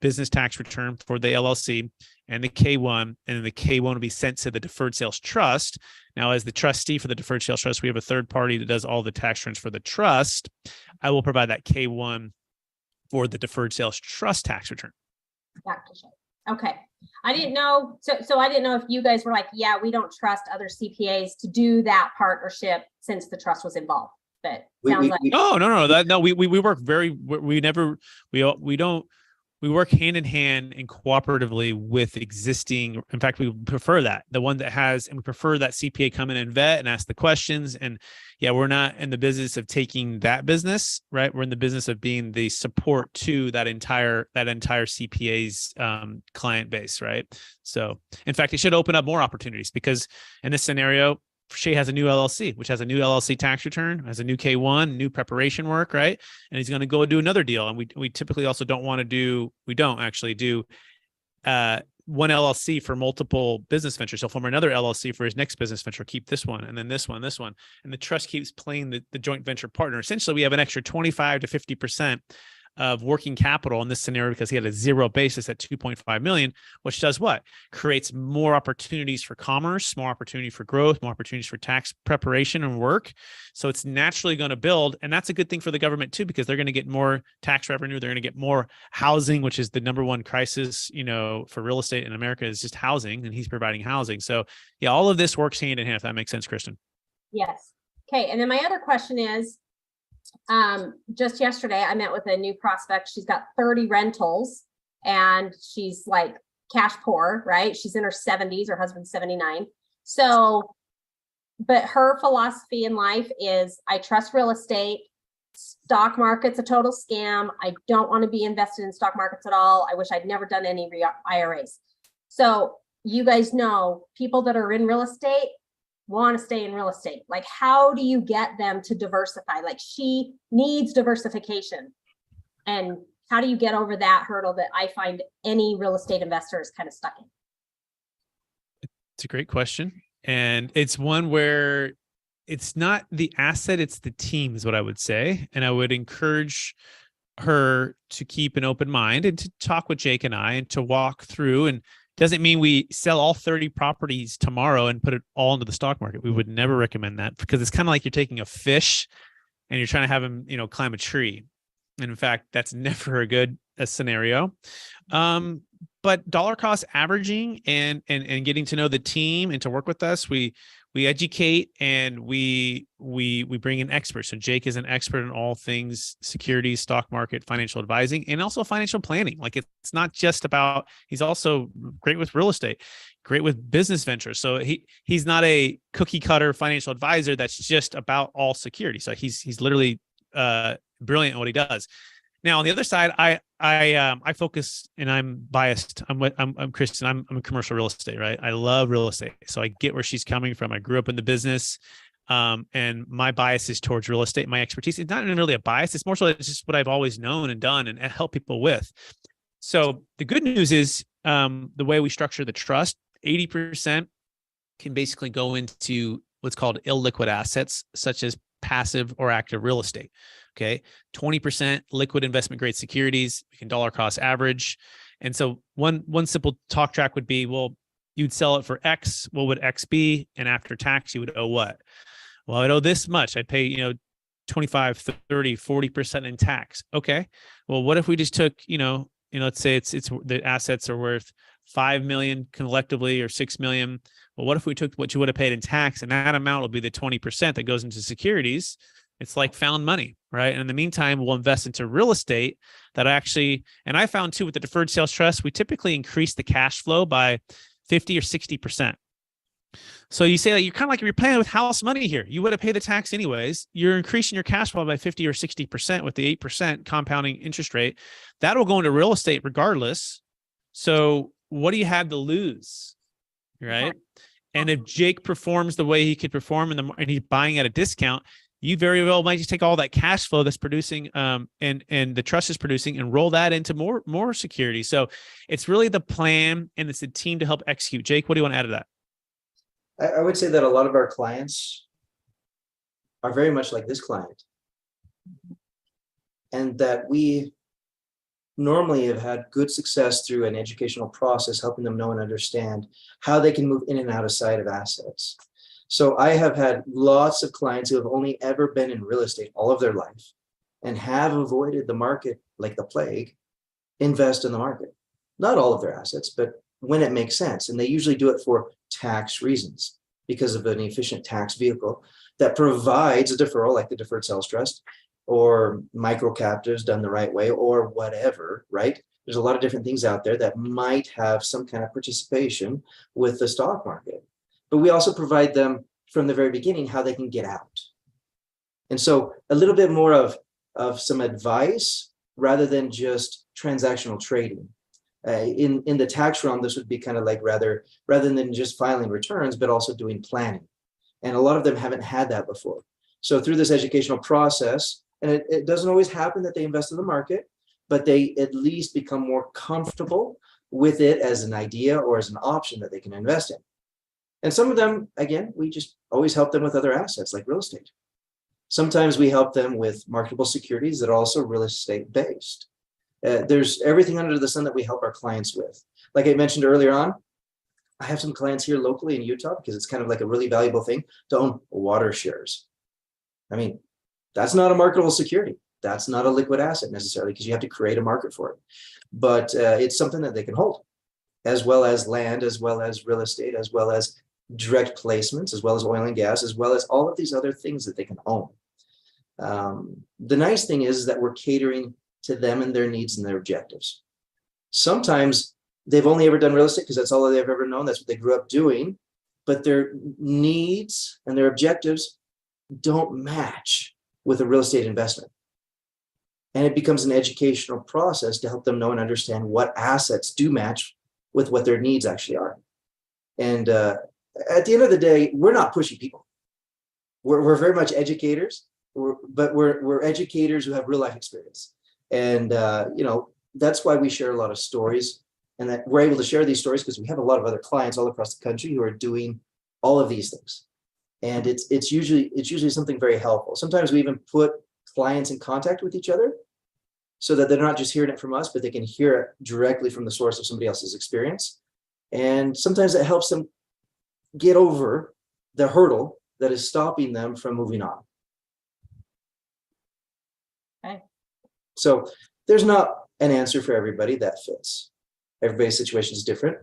business tax return for the LLC and the K1, and then the K1 will be sent to the deferred sales trust. Now, as the trustee for the deferred sales trust, we have a third party that does all the tax returns for the trust. I will provide that K1 for the deferred sales trust tax return. Okay. I didn't know. So I didn't know if you guys were like, yeah, we don't trust other CPAs to do that partnership since the trust was involved. But sounds like no. We work we work hand in hand and cooperatively with existing. In fact, we prefer that the one that has, and we prefer that CPA come in and vet and ask the questions. And yeah, we're not in the business of taking that business, right? We're in the business of being the support to that entire CPA's client base, right? So in fact, it should open up more opportunities because in this scenario, Shay has a new LLC, which has a new LLC tax return, has a new K1, new preparation work, right? And he's going to go do another deal. And we typically also don't actually do one LLC for multiple business ventures. He'll form another LLC for his next business venture, keep this one, and then this one. And the trust keeps playing the joint venture partner. Essentially, we have an extra 25 to 50% of working capital in this scenario because he had a zero basis at 2.5 million, which does what? Creates more opportunities for commerce, more opportunity for growth, more opportunities for tax preparation and work. So it's naturally going to build. And that's a good thing for the government too, because they're going to get more tax revenue. They're going to get more housing, which is the number one crisis, for real estate in America is just housing, and he's providing housing. So yeah, all of this works hand in hand, if that makes sense, Kristen. Yes. Okay. And then my other question is, just yesterday I met with a new prospect. She's got 30 rentals and she's like cash poor, right? She's in her 70s, her husband's 79. So, but her philosophy in life is I trust real estate. Stock market's a total scam. I don't want to be invested in stock markets at all. I wish I'd never done any IRAs. So you guys know people that are in real estate want to stay in real estate. Like, how do you get them to diversify? Like, she needs diversification. And how do you get over that hurdle that I find any real estate investor is kind of stuck in? It's a great question. And it's one where it's not the asset, it's the team is what I would say. And I would encourage her to keep an open mind and to talk with Jake and I and to walk through. And doesn't mean we sell all 30 properties tomorrow and put it all into the stock market. We would never recommend that because it's kind of like you're taking a fish and you're trying to have him, climb a tree. And in fact, that's never a good scenario. But dollar cost averaging and getting to know the team and to work with us, we educate and we bring in experts. So Jake is an expert in all things securities, stock market, financial advising, and also financial planning. Like it's not just about, he's also great with real estate, great with business ventures. So he's not a cookie cutter financial advisor that's just about all security. So he's literally brilliant at what he does. Now, on the other side, I focus, and I'm biased. I'm Christian. I'm a commercial real estate, right? I love real estate, so I get where she's coming from. I grew up in the business, and my bias is towards real estate. My expertise is not really a bias. It's more so it's just what I've always known and done and help people with. So the good news is the way we structure the trust, 80% can basically go into what's called illiquid assets, such as passive or active real estate. Okay. 20% liquid investment grade securities. We can dollar cost average. And so one simple talk track would be, well, you'd sell it for X. What would X be? And after tax, you would owe what? Well, I'd owe this much. I'd pay, 25, 30, 40% in tax. Okay. Well, what if we just took, let's say it's the assets are worth 5 million collectively or 6 million. Well, what if we took what you would have paid in tax and that amount will be the 20% that goes into securities? It's like found money, right? And in the meantime, we'll invest into real estate that and I found too with the Deferred Sales Trust, we typically increase the cash flow by 50 or 60%. So you say that you're kind of like you're playing with house money here. You would have paid the tax anyways. You're increasing your cash flow by 50 or 60% with the 8% compounding interest rate. That will go into real estate regardless. So what do you have to lose, right? And if Jake performs the way he could perform and he's buying at a discount, you very well might just take all that cash flow that's producing and the trust is producing and roll that into more security. So it's really the plan and it's the team to help execute. Jake, what do you want to add to that? I would say that a lot of our clients are very much like this client, and that we normally have had good success through an educational process, helping them know and understand how they can move in and out of sight of assets. So I have had lots of clients who have only ever been in real estate all of their life and have avoided the market like the plague, invest in the market. Not all of their assets, but when it makes sense. And they usually do it for tax reasons because of an efficient tax vehicle that provides a deferral like the Deferred Sales Trust or micro captives done the right way or whatever, right? There's a lot of different things out there that might have some kind of participation with the stock market. But we also provide them from the very beginning how they can get out. And so a little bit more of some advice rather than just transactional trading. In the tax realm, this would be kind of like rather than just filing returns, but also doing planning. And a lot of them haven't had that before. So through this educational process, and it doesn't always happen that they invest in the market, but they at least become more comfortable with it as an idea or as an option that they can invest in. And some of them, again, we just always help them with other assets like real estate. Sometimes we help them with marketable securities that are also real estate based. There's everything under the sun that we help our clients with. Like I mentioned earlier on, I have some clients here locally in Utah because it's kind of like a really valuable thing to own water shares. I mean, that's not a marketable security. That's not a liquid asset necessarily because you have to create a market for it. But it's something that they can hold, as well as land, as well as real estate, as well as direct placements, as well as oil and gas, as well as all of these other things that they can own. The nice thing is that we're catering to them and their needs and their objectives. Sometimes they've only ever done real estate because that's all they've ever known. That's what they grew up doing. But their needs and their objectives don't match with a real estate investment. And it becomes an educational process to help them know and understand what assets do match with what their needs actually are. And at the end of the day, we're not pushy people. We're very much educators, but we're educators who have real life experience. And that's why we share a lot of stories, and that we're able to share these stories because we have a lot of other clients all across the country who are doing all of these things. And it's usually something very helpful. Sometimes we even put clients in contact with each other so that they're not just hearing it from us, but they can hear it directly from the source of somebody else's experience. And sometimes it helps them get over the hurdle that is stopping them from moving on. Okay. So there's not an answer for everybody that fits. Everybody's situation is different.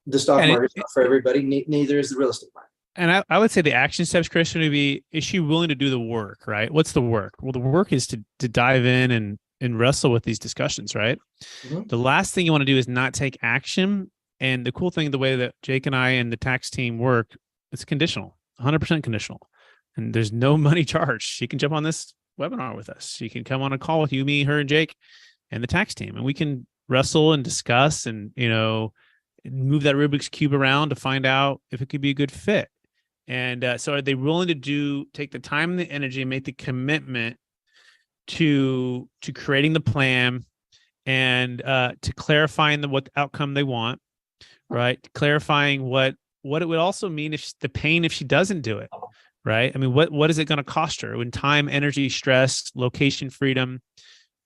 The stock market's not for everybody, neither is the real estate market. And I would say the action steps, Christian, would be, is she willing to do the work, right? What's the work? Well, the work is to dive in and wrestle with these discussions, right? Mm-hmm. The last thing you want to do is not take action. And the cool thing, the way that Jake and I and the tax team work, it's conditional, 100% conditional. And there's no money charged. She can jump on this webinar with us. She can come on a call with you, me, her, and Jake, and the tax team. And we can wrestle and discuss and, move that Rubik's Cube around to find out if it could be a good fit. And so are they willing to take the time and the energy and make the commitment to creating the plan and to clarifying what outcome they want, right? Clarifying what it would also mean if the pain if she doesn't do it, right? I mean, what is it going to cost her in time, energy, stress, location, freedom?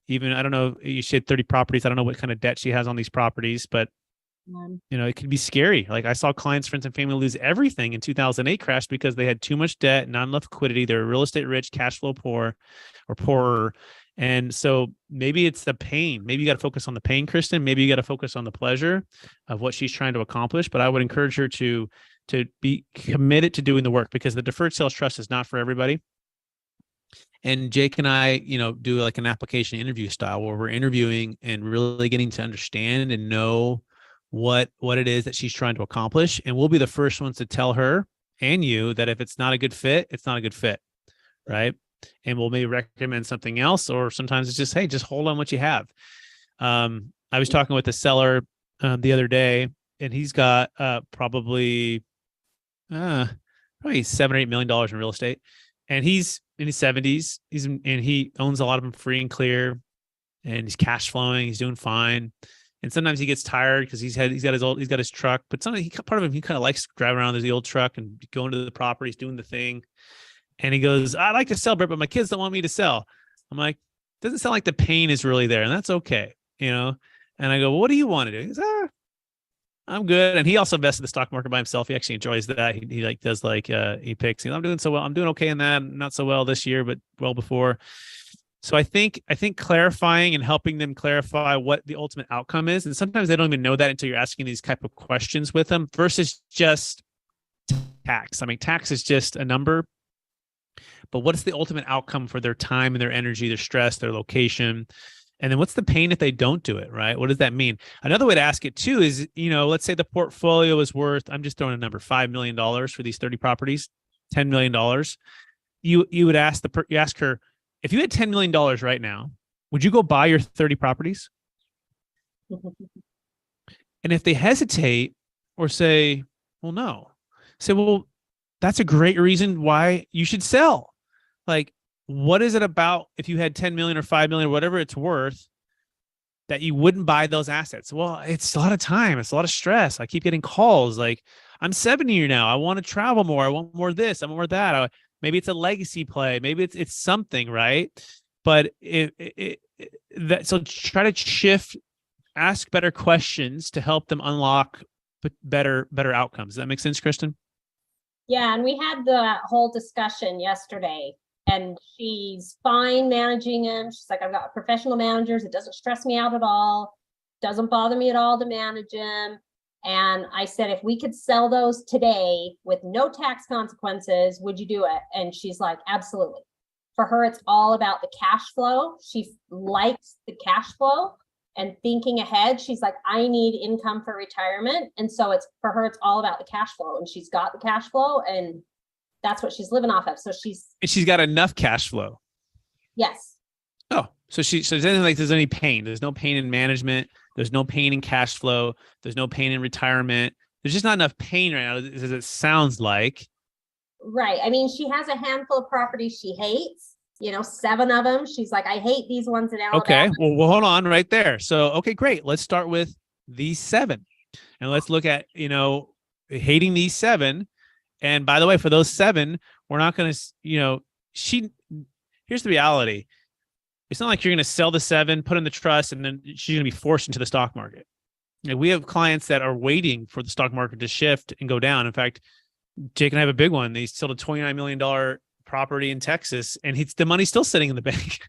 Even, I don't know, you said 30 properties. I don't know what kind of debt she has on these properties, but it could be scary. Like I saw clients, friends, and family lose everything in 2008 crash because they had too much debt, not enough liquidity. They're real estate rich, cash flow poor or poorer. And so maybe it's the pain. Maybe you got to focus on the pain, Kristen. Maybe you got to focus on the pleasure of what she's trying to accomplish. But I would encourage her to be committed to doing the work, because the Deferred Sales Trust is not for everybody. And Jake and I, do like an application interview style where we're interviewing and really getting to understand and know what it is that she's trying to accomplish. And we'll be the first ones to tell her and you that if it's not a good fit, it's not a good fit. Right. And we'll maybe recommend something else, or sometimes it's just, hey, just hold on what you have. I was talking with a seller the other day, and he's got probably $7 or $8 million in real estate. And he's in his 70s. And he owns a lot of them free and clear, and he's cash flowing. He's doing fine. And sometimes he gets tired because he's got his truck, but sometimes part of him, he kind of likes driving around the old truck and going to the properties, doing the thing. And he goes, I like to sell, Brett, but my kids don't want me to sell. I'm like, doesn't sound like the pain is really there. And that's okay. And I go, well, what do you want to do? He goes, I'm good. And he also invested in the stock market by himself. He actually enjoys that. He does he picks, I'm doing so well. I'm doing okay in that. Not so well this year, but well before. So I think clarifying and helping them clarify what the ultimate outcome is. And sometimes they don't even know that until you're asking these type of questions with them versus just tax. I mean, tax is just a number, but what is the ultimate outcome for their time and their energy, their stress, their location? And then what's the pain if they don't do it, right? What does that mean? Another way to ask it too is, let's say the portfolio is worth, I'm just throwing a number, $5 million for these 30 properties, $10 million. You would ask you ask her, if you had $10 million right now, would you go buy your 30 properties? And if they hesitate or say, well, no, say, well, that's a great reason why you should sell. Like, what is it about if you had 10 million or 5 million, whatever it's worth, that you wouldn't buy those assets? Well, it's a lot of time. It's a lot of stress. I keep getting calls like, I'm 70 now. I want to travel more. I want more of this. I want more of that. Maybe it's a legacy play. Maybe it's something, right? But so try to shift, ask better questions to help them unlock better outcomes. Does that make sense, Kristen? Yeah, and we had the whole discussion yesterday, and she's fine managing them. She's like, I've got professional managers. It doesn't stress me out at all. Doesn't bother me at all to manage them. And I said, if we could sell those today with no tax consequences, would you do it? And she's like, absolutely. For her, it's all about the cash flow. She likes the cash flow and thinking ahead. She's like, I need income for retirement. And so it's for her, it's all about the cash flow, and she's got the cash flow, and that's what she's living off of. So she's got enough cash flow. Yes. Oh, so it isn't like there's any pain. There's no pain in management. There's no pain in cash flow. There's no pain in retirement. There's just not enough pain right now, as it sounds like. Right. I mean, she has a handful of properties she hates, 7 of them. She's like, I hate these ones in Alabama. Okay. Well, hold on right there. So, okay, great. Let's start with these 7. And let's look at, hating these 7. And by the way, for those 7, we're not going to, here's the reality. It's not like you're going to sell the 7, put in the trust, and then she's going to be forced into the stock market. We have clients that are waiting for the stock market to shift and go down. In fact, Jake and I have a big one. They sold a $29 million property in Texas, and the money's still sitting in the bank.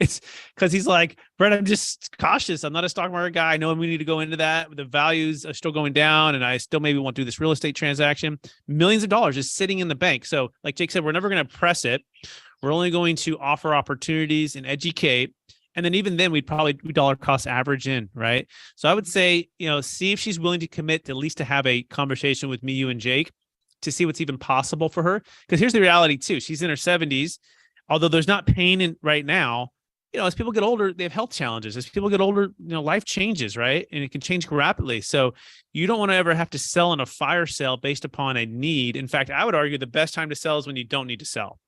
It's because he's like, Brett, I'm just cautious. I'm not a stock market guy. I know we need to go into that. The values are still going down, and I still maybe won't do this real estate transaction. Millions of dollars just sitting in the bank. So like Jake said, we're never going to press it. We're only going to offer opportunities and educate. And then even then, we'd probably dollar cost average in, right? So I would say, see if she's willing to commit to at least to have a conversation with me, you, and Jake to see what's even possible for her. Because here's the reality too. She's in her 70s. Although there's not pain in right now, as people get older, they have health challenges. As people get older, life changes, right? And it can change rapidly. So you don't want to ever have to sell in a fire sale based upon a need. In fact, I would argue the best time to sell is when you don't need to sell.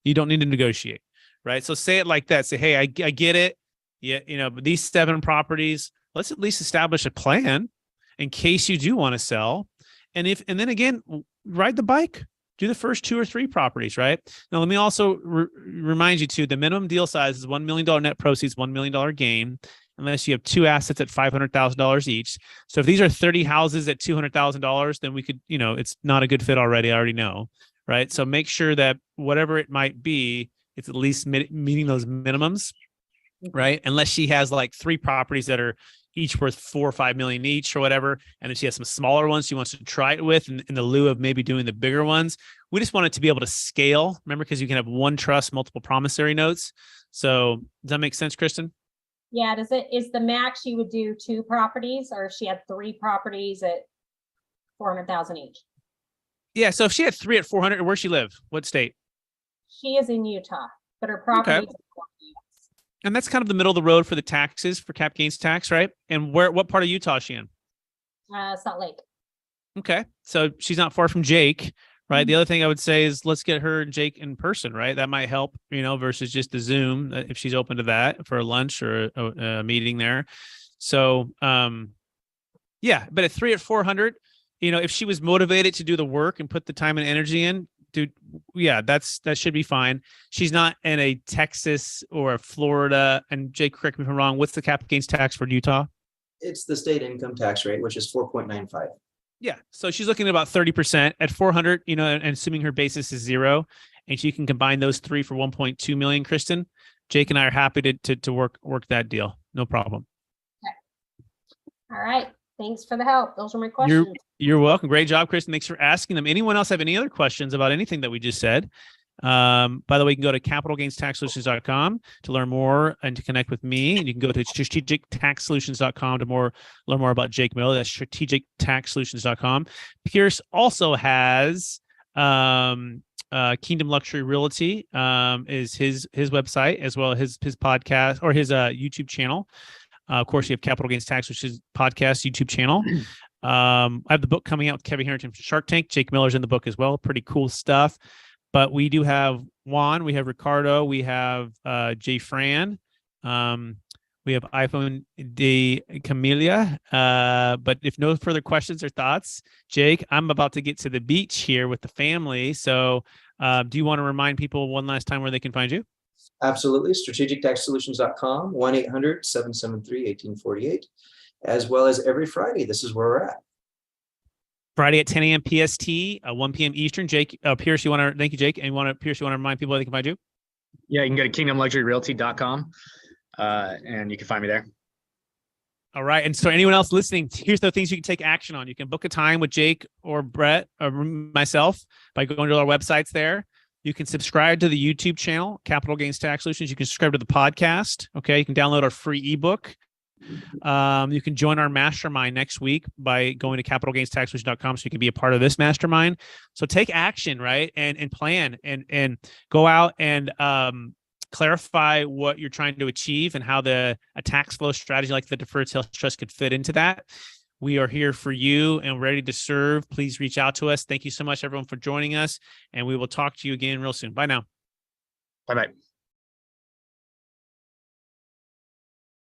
You don't need to negotiate, right? So say it like that. Say, hey, I get it. Yeah, but these 7 properties, let's at least establish a plan in case you do want to sell. And then again, ride the bike. Do the first 2 or 3 properties, right? Now, let me also remind you too, the minimum deal size is $1 million net proceeds, $1 million gain, unless you have 2 assets at $500,000 each. So if these are 30 houses at $200,000, then we could, it's not a good fit already. I already know, right? So make sure that whatever it might be, it's at least meeting those minimums, right? Unless she has like 3 properties that are each worth $4 or $5 million each or whatever. And then she has some smaller ones she wants to try it with in the lieu of maybe doing the bigger ones. We just want it to be able to scale. Remember, because you can have one trust, multiple promissory notes. So does that make sense, Kristen? Yeah. Is the max you would do 2 properties, or if she had 3 properties at $400,000 each? Yeah. So if she had 3 at 400, where's she live? What state? She is in Utah, but her property. Okay. And that's kind of the middle of the road for the taxes, for cap gains tax, right? And what part of Utah is she in? Salt Lake. Okay. So she's not far from Jake, right? The other thing I would say is let's get her and Jake in person, right? That might help, versus just the Zoom, if she's open to that for a lunch or a meeting there. So, yeah, but at 3 at 400, if she was motivated to do the work and put the time and energy in, dude, yeah, that should be fine. She's not in a Texas or a Florida. And Jake, correct me if I'm wrong. What's the cap gains tax for Utah? It's the state income tax rate, which is 4.95. Yeah. So she's looking at about 30% at 400, and assuming her basis is 0, and she can combine those 3 for 1.2 million. Kristen, Jake and I are happy to work that deal. No problem. Okay. All right. Thanks for the help. Those are my questions. You're welcome. Great job, Kristen. Thanks for asking them. Anyone else have any other questions about anything that we just said? By the way, you can go to capitalgainstaxsolutions.com to learn more and to connect with me. And you can go to strategictaxsolutions.com to learn more about Jake Miller. That's strategictaxsolutions.com. Pierce also has Kingdom Luxury Realty is his website, as well as his podcast or his YouTube channel. Of course, you have Capital Gains Tax, which is podcast YouTube channel. I have the book coming out with Kevin Harrington from Shark Tank. Jake Miller's in the book as well. Pretty cool stuff. But we do have Juan, we have Ricardo, we have Jay Fran, we have iPhone de Camellia. But if no further questions or thoughts, Jake, I'm about to get to the beach here with the family. So Do you want to remind people one last time where they can find you? Absolutely. strategictaxsolutions.com, 1-800-773-1848, as well as every Friday. This is where we're at. Friday at 10 a.m. PST, 1 p.m. Eastern. Jake, Pierce, you want to, thank you, Jake. And Pierce, you want to remind people where they can find you? Yeah, you can go to kingdomluxuryrealty.com and you can find me there. All right. And so anyone else listening, here's the things you can take action on. You can book a time with Jake or Brett or myself by going to our websites there. You can subscribe to the YouTube channel, Capital Gains Tax Solutions. You can subscribe to the podcast. Okay. You can download our free ebook. You can join our mastermind next week by going to capitalgainstaxsolutions.com so you can be a part of this mastermind. So take action, right? And plan and go out and clarify what you're trying to achieve and how a tax flow strategy like the Deferred Sales Trust could fit into that. We are here for you and ready to serve. Please reach out to us. Thank you so much, everyone, for joining us. And we will talk to you again real soon. Bye now. Bye-bye.